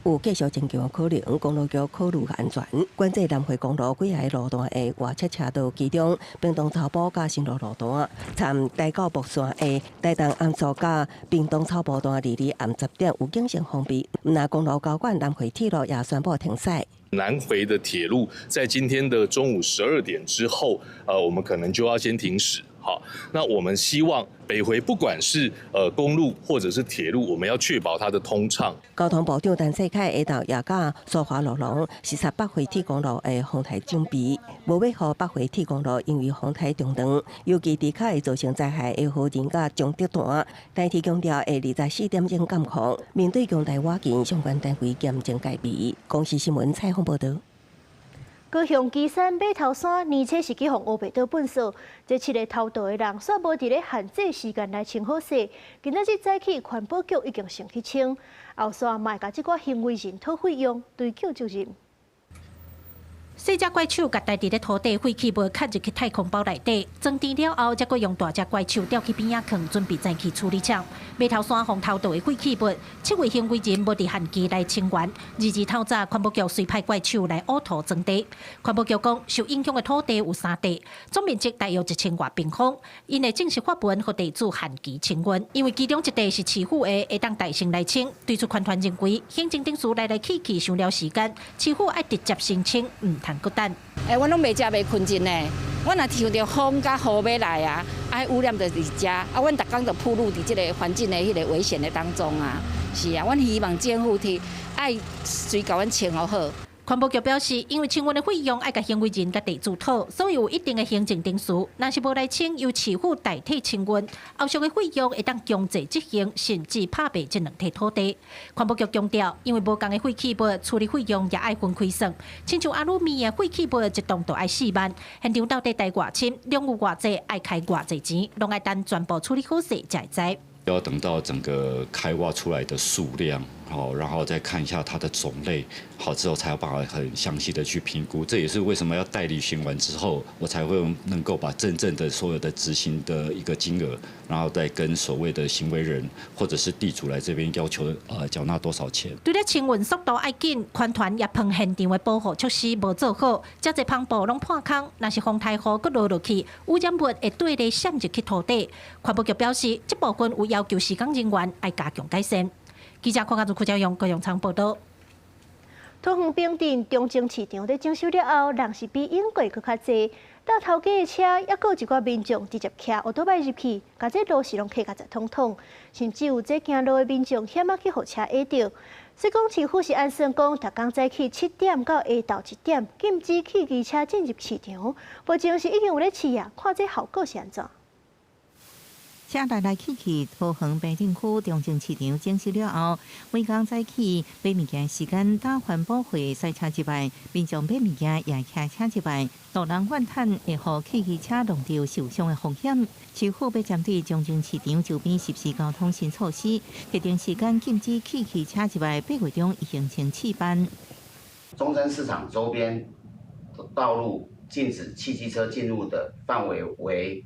有继续增强可能，公路局考虑安全，管制南回公路几个路段的外侧车道，其中屏东草埔甲新路路段，参台到木山的台东安苏甲屏东草埔段离暗10点有警示封闭，那公路交管南回铁路也宣布停驶。南回的铁路在今天的中午12点之后，我们可能就要先停驶。好，那我们希望北回不管是公路或者是铁路，我们要确保它的通畅。交通部长陈世凯下昼也甲苏花路龙视察北回铁公路的风台准备，无要让北回铁公路因为风台中断，尤其伫卡会造成灾害的河人甲中德段。台铁强调，下24点钟监控，面对强大瓦件，相关单位严正戒备。公视新闻采访报道。高雄基山码头山年初是去互乌白岛本所，这7个偷渡的人煞无伫咧限制时间来清好势。今仔日早起环保局已经先去清，后山嘛会甲即寡行为人讨费用，追究责任。细只怪手甲带伫咧土地废弃物卡入去太空包内底，装填了后，才阁用大只怪手吊去边仔坑，准备再去处理厂。码头山防偷渡的废弃物，7位行为人无伫限期来清完。22透早，环保局随派怪手来乌土装地。环保局讲，受影响的土地有3地，总面积大约1000多平方，因会正式发文予地主限期清完。因为其中1地是市府的，会当代行来清。对出款团认为，行政董事来去伤了时间，市府爱直接申请，唔通搁等。阮拢袂食袂困真呢。阮若听到风甲雨要来啊，污染就伫遮啊，阮逐工就暴露伫即个环境的迄个危险的当中啊。是啊，阮希望政府爱随甲阮清好。环保局表示，因为清运的费用爱甲行为人甲地主讨，所以有一定的行政定数。若是无来清，由市府代替清运，后续的费用会当强制执行，甚至拍卖这2块土地。环保局强调，因为无共的废弃物处理费用也爱分开算，亲像阿鲁米的废弃物一栋就爱4万，现场到底带偌深，量有偌济，爱开偌济钱，拢爱等全部处理好势才会知。要等到整个开挖出来的数量，好，然后再看一下它的种类，好之后才有办法很详细的去评估。这也是为什么要代理行完之后，我才会能够把真正的所有的执行的一个金额，然后再跟所谓的行为人或者是地主来这边要求缴纳多少钱。对咧清运速度要紧，环团也碰现场的保护措施无做好，遮侪篷布拢破空，若是风台雨佮落落去，污染物会对咧渗入去土地。环保局表示，这部分有要求施工人员要加强改善。记者柯家族、柯家勇、高永昌报道。桃园平镇中正市场在装修了后，人是比英国搁较济。到头家的车，也搁有一寡民众直接骑奥多摆入去，甲这路是拢卡甲在通通，甚至有这行路的民众险啊去互车压着。市公市府是按算讲，逐工早起7点到下昼1点，禁止汽机车进入市场。目前是已经有咧试啊，看这效果是安怎？车来去，桃园平镇区中正市场整修了后，每工早起买物件时间打环保会塞车之外，民众买物件也骑车之外，路人反弹会互汽机车弄到受伤的风险。市府要针对中正市场周边实施交通新措施，特定时间禁止汽机车之外8月中形成气班。中山市场周边道路禁止汽机车进入的范围为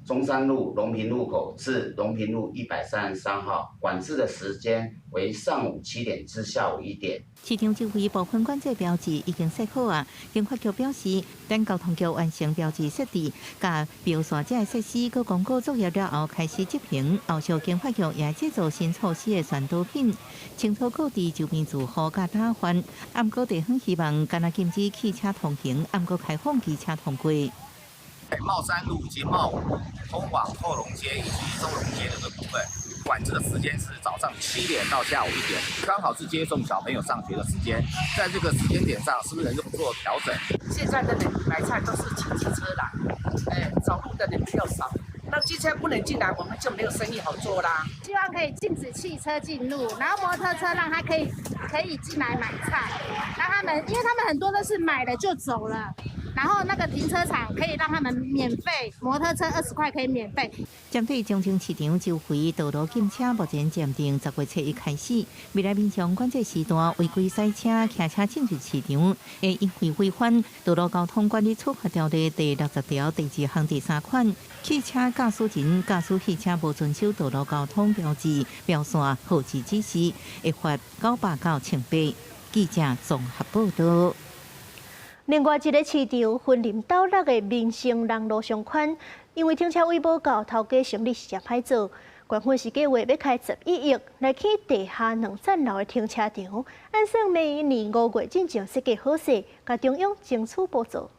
中山路隆平路口至隆平路133号，管制的时间为上午7点至下午1点。市场周围部分管制标志已经设好啊。经发局表示，等交通局完成标志设置、甲标线这设施佮广告作业了后开始执行。后续经发局也制作新措施的宣导品，清楚告知周边住户甲打翻。暗过地方希望干那禁止汽车通行，暗过开放机车通过。茂山路及茂通往后龙街以及中龙街的部分，管制的时间是早上7点到下午1点，刚好是接送小朋友上学的时间。在这个时间点上，是不是能够做调整？现在的人买菜都是骑机车来，走路的人比较少。那机车不能进来，我们就没有生意好做啦。希望可以禁止汽车进入，然后摩托车让他可以进来买菜，让他们，因为他们很多都是买了就走了。然后那个停车场可以让他们免费，摩托车20块可以免费。针对中正市场周围道路禁车，目前暂定10月初1开始。未来民众管制时段违规塞车、骑车进入市场，会因为违反《道路交通管理处罚条例》第60条第2项第3款，汽车驾驶人驾驶汽车无遵守道路交通标志、标线、号志指示，会罚900到1000。记者综合报道。另外一个市场婚林斗六的民生人路上款，因为停车位无够，头家生意是真歹做。县府是计划要开11亿来起地下2层楼的停车场，按算明年5月进行设计好势，甲中央争取补助。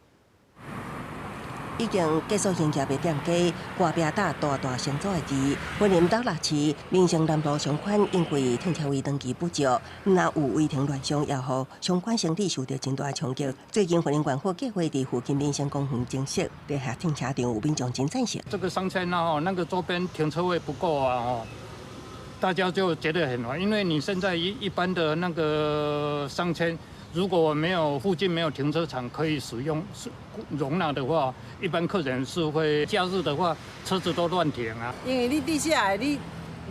已经结束营业的店家，外壁打大成组的字。婚林斗6市民生南路上款，因为停车位登记不足，若有违停乱象，也互相关生理受到真大冲击。最近婚林县府计划伫附近民生公园增设地下停车场，有民众真赞成。这个商圈啊，那个周边停车位不够啊，大家就觉得很烦，因为你现在一般的那个商圈。如果没有附近没有停车场可以使用容纳的话，一般客人是会假日的话，车子都乱停啊。因为你地下你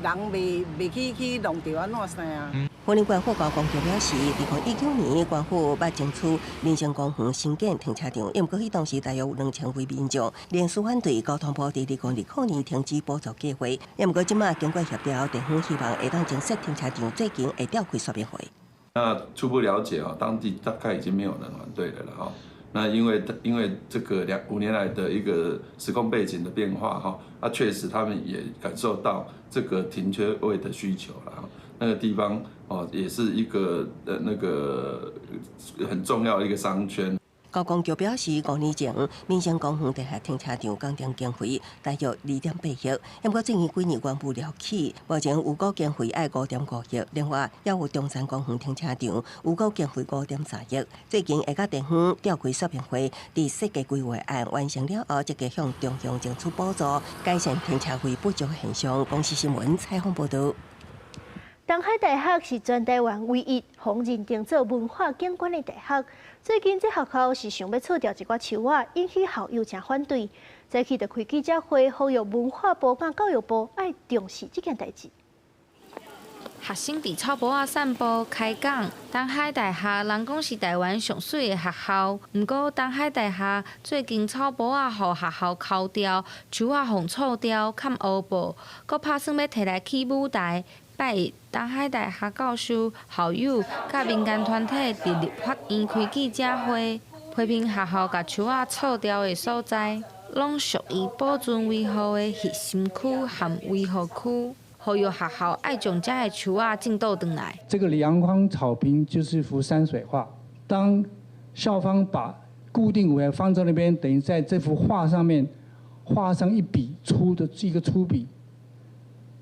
人未去弄掉安怎生啊？婚林县府高公局表示，2019年县府捌争取民生公园新建停车场，因过迄当时大约有2000位民众联署反对交通部伫2020年停止补助计划。因过即马经过协调，地方希望会当增设停车场，最近会召开说明会。那初步了解当地大概已经没有人反对了哈。那因为这个5年来的一个时空背景的变化哈，确实他们也感受到这个停车位的需求了哈。那个地方也是一个那个很重要的一个商圈。高公局表示，5年前民生公园地下停车场工程经费大约2.8亿，不过正因几年关不了起，目前预估经费爱5.5亿。另外，也有中山公园停车场预估经费5.3亿。最近会甲地方召开说明会，伫设计规划案完成了后，即个向中央争取补助，改善停车位不足现象。公司新闻采访报道。东海大学是全台湾唯一红认定做文化景观的大学。最近这学校是想要撤掉一寡树仔，引起校友真反对。早起就开记者会，呼吁文化部甲教育部要重视这件代志。学生伫草坡仔散步开讲，东海大学人讲是台湾上水的学校，毋过东海大学最近草坡仔互学校抠掉，树仔互错掉，砍乌布，搁打算要摕来起舞台。拜一，东海大学教授、校友甲民间团体伫立法院开记者会，批评学校甲树仔错掉的所在，拢属于保存维护的核心区和维护区。呼吁学校爱将这的树仔进倒转来。这个阳光草坪就是幅山水画，当校方把固定位放在那边，等于在这幅画上面画上一笔粗的一个粗笔。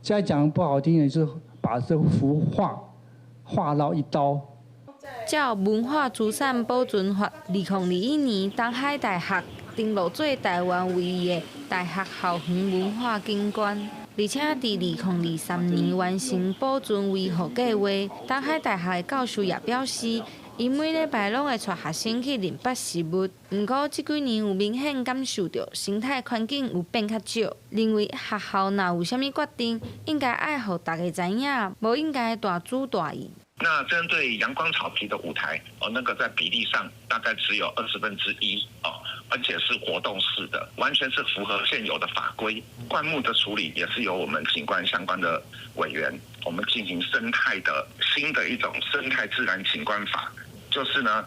现在讲不好听的就是把这幅画划到一刀。照文化资产保存法，2021年东海大学登录做台湾唯一的大学校园文化景观。而且伫2023年完成保存维护计划。东海大学的教授也表示，伊每礼拜拢会带学生去认识实物，不过这几年有明显感受到生态环境有变较少，认为学校若有啥物决定，应该爱互大家知影，无应该大主大意。那针对阳光草皮的舞台，那个在比例上大概只有1/20而且是活动式的，完全是符合现有的法规。灌木的处理也是由我们景观相关的委员，我们进行生态的新的一种生态自然景观法，就是呢，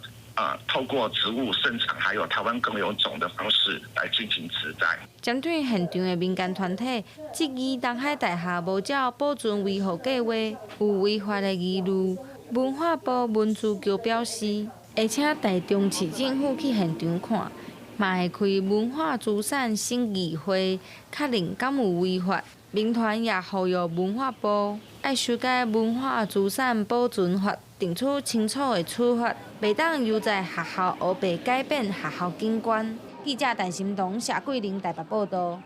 透过植物生长还有台湾更有种的方式来进行植栽。针对现场的民间团体质疑东海大学无照保存维护计划有违法的疑虑，文化部文资局表示，而且台中市政府去现场看。嘛会开文化资产审议会，确认敢有违法。民团也呼吁文化部要修改文化资产保存法，定出清楚的处罚，袂当又在学校黑白改变学校景观。记者陈心彤、谢桂玲台北报道。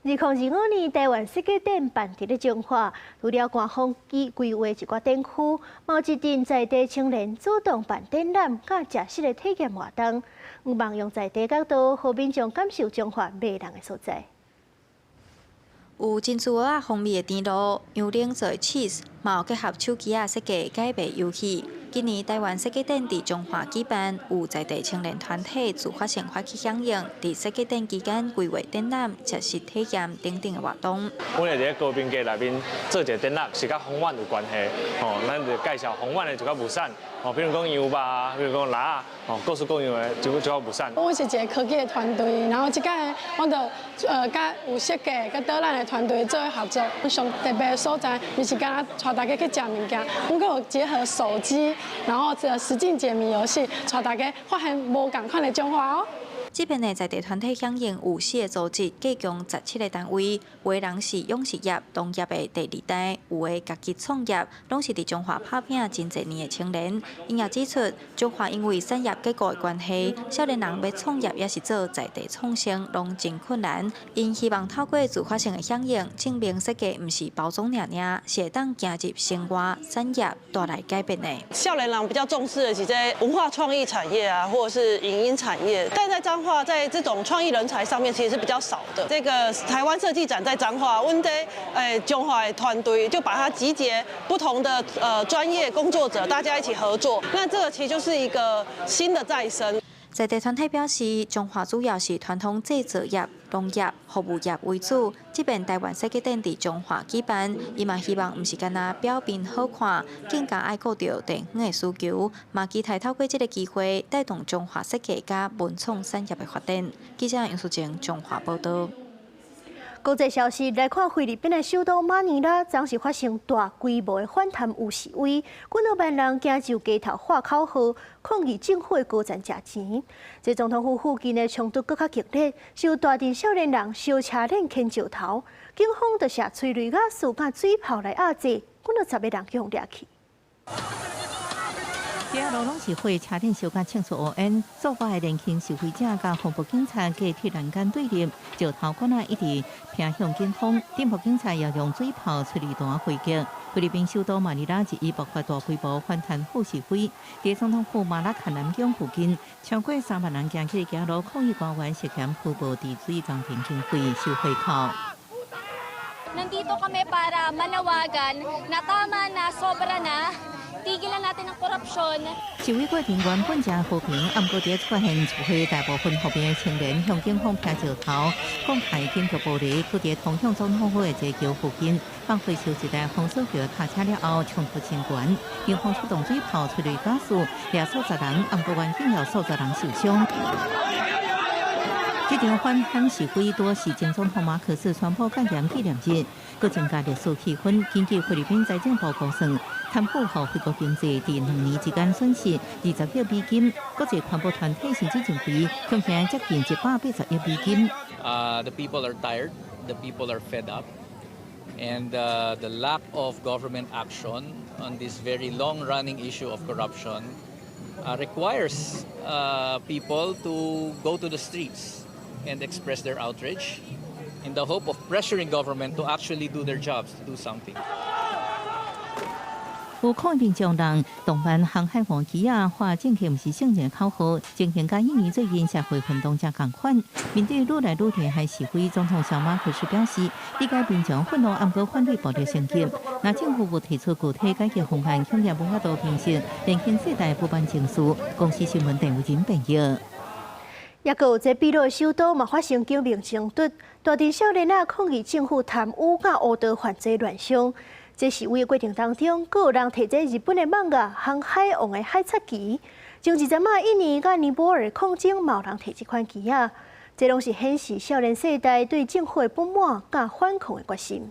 2025年台湾世界展办伫咧彰化，除了官方规划一寡展区，毛一阵在地青年主动办展览，甲食食的体验活动，有望用在地角度，互民众感受彰化迷人的所在。有珍珠蚵仔风味的甜露，羊奶做 cheese， 嘛有结合手机设计解谜游戏。今年台湾世界展伫彰化举办，有在地青年团体自发性发起响应，伫世界展期间规划展览、实习体验等等的活动。阮会伫高滨街内面做一个展览，是甲红丸有关系。咱就介绍红丸的一个物产，比如讲羊肉啊，比如讲辣啊，各式各样的一个物产。我是一个科技的团队，然后即间我就甲有设计、甲导览的团队做伙合作。上特别的所在，就是敢带大家去食物件，我们有结合手机。然后实境解谜游戏，带大家发现无同款的彰化哦。这边的在地团体响应有4个组织，计共17个单位，有的人是养殖业、农业的第2代，有的家己创业，拢是伫彰化打拼真侪年的青年。因也指出，彰化因为产业结构的关系，少年人要创业也是做在地创新，拢真困难。因希望透过自发性的响应，证明设计毋是包装尔尔，是会当行入生活、产业带来改变的。少年人比较重视的是在文化创意产业啊，或者是影音产业，但在彰化在这种创意人才上面其实是比较少的。这个台湾设计展在彰化，阮在彰化的团队就把它集结不同的专业工作者，大家一起合作。那这个其实就是一个新的再生。在地团体表示，彰化主要是传统制造业、农业、服务业为主。这边台湾世界展伫彰化举办，伊嘛希望毋是干那表面好看，更加爱顾到地方的需求，嘛期待透过这个机会，带动彰化设计甲文创产业的发展。记者杨淑静彰化报道。国际消息来看，菲律宾的首都马尼拉昨是发生大规模的反贪污示威，几多万人行就街头喊口号，抗议政府的高层吃钱。在总统府附近的冲突更较激烈，是有大阵少年人烧车链牵石头，警方就射催泪瓦斯甲水炮来压制，几多10个人用掠去。这路拢是火车顶烧甲庆祝乌烟，作法的年轻示威者甲防暴警察加铁栏杆对立，石头管啊一直偏向警方，顶部警察也用水炮、催泪弹回击。菲律宾首都马尼拉日已爆发大规模反弹好示威，在总统府马拉坎南宫附近，超过3万人行去街路抗议官员涉嫌腐败治水工程经费收回扣。 Nandito kami para manawagan na tama na, sobra na, tigilan natin ang korupsyon. 示威过程原本正和平，暗过伫出现聚会，大部分后边的青年向警方拍石头，讲害警局暴力，佮伫通向总统府的街桥附近放火烧一台红色轿卡车了后，冲突升悬，警方出动水炮、催泪ga斯，掠数10人，暗过原警有数10人受伤。 这场反弹示威多是前总统马可斯宣布戒严纪念日，佮增加历史气氛。根据菲律宾财政部估算，贪腐和非国经济伫2年之间损失20亿美金，各个环保团体甚至认为贡献接近180亿美金。The people are tired. The people are fed up, and the lack of government action on this very long-running issue of corruption requires people to go to the streets. And express their outrage in the hope of pressuring government to actually do their jobs, to do something. 有抗议将人动办航海王机啊，化政客毋是圣人口号，情形甲印尼最近社会运动正共款。面对愈来愈厉害示威，总统小马可是表示，理解民众愤怒，暗过反对暴力升级。那政府无提出具体解决方案，恐也无法度平息年轻世代不满情绪。公司新闻陈伟仁报道。 也有这秘鲁首都嘛发生警民冲突，大镇少年啊抗议政府贪污甲殴打犯罪乱象。这示威过程当中，阁有人摕着日本的网啊航海王的海贼旗。前一阵啊，印尼甲尼泊尔抗争嘛有人摕这款旗啊，这拢是显示少年世代对政府的不满甲反抗的决心。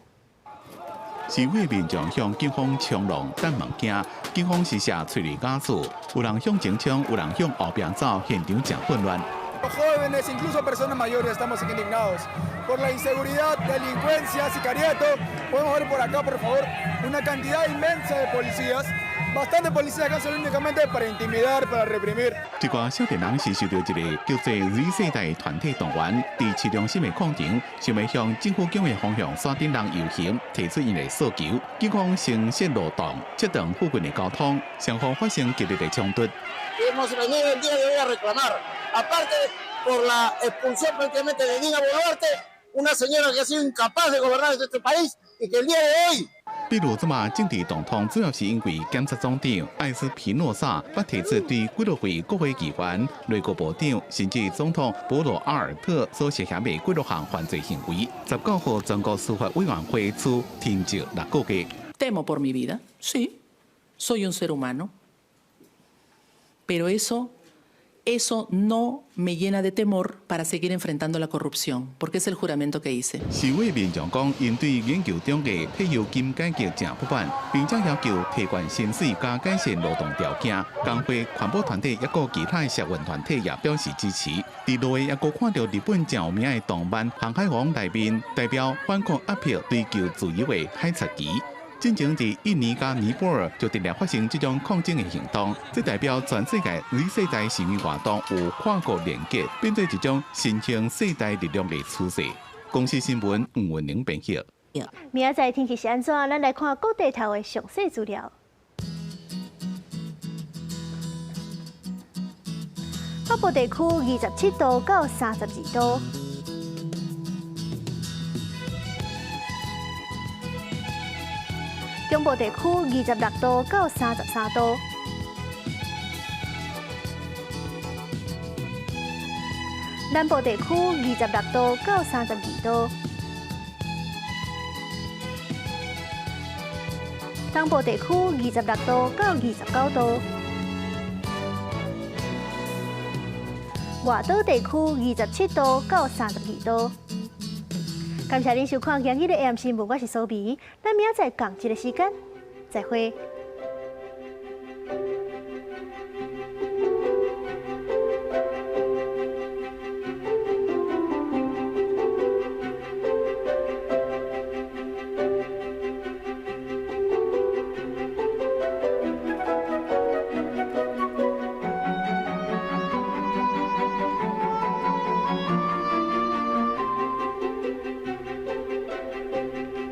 示威民众向警方冲浪等物件，警方施射催泪gases，有人向前冲，有人向后边走，现场正混乱。 Jóvenes, incluso personas mayores, estamos indignados por la inseguridad, delincuencia, sicariato. Podemos ver por acá, por favor, una cantidad inmensa de policías. Bastante policías acá son únicamente para intimidar, para reprimir. 一个少年人是受到一个叫做 Z 世代团体动员，伫市中心的广场，想要向政府警的方向山顶人游行，提出因的诉求。警方先设路障，切断附近的交通，双方发生激烈的冲突。 Hemos venido el día de hoy a reclamar, aparte por la expulsión prácticamente de Dina Boluarte, una señora que ha sido incapaz de gobernar este país y que el día de hoy 秘鲁这马政治动荡主要是因为检察总长艾斯皮诺萨不提出对纪录会国会议员、内阁部长甚至总统博罗阿尔特所涉嫌的纪录项犯罪行为。19号全国司法委员会处停职6个月。Temo por mi vida, sí, soy un ser humano, pero eso no me llena de temor para seguir enfrentando la corrupción, porque es el juramento que hice. 示威民众讲，因对研究中的退休金改革正不满，并且要求提高薪水加改善劳动条件。工会、环保团体也个其他社运团体也表示支持。伫落也个看到日本正有名的动漫《航海王》内面代表反抗压迫、追求自由的海贼旗。 进前伫印尼加尼泊尔就直接发生这种抗争的行动，这代表全世界Z世代示威活动有跨国连结，变做一种新兴世代力量的趋势。公司新闻吴文玲编辑。明仔载天气是安怎？咱来看各地头的详细资料。北部地区27度到32度。 中部地区26度到33度，南部地区26度到32度，东部地区26度到29度，外岛地区27度到32度。 感谢您收看今日的 AM 新闻，我是苏比，咱明仔载同一个时间再会。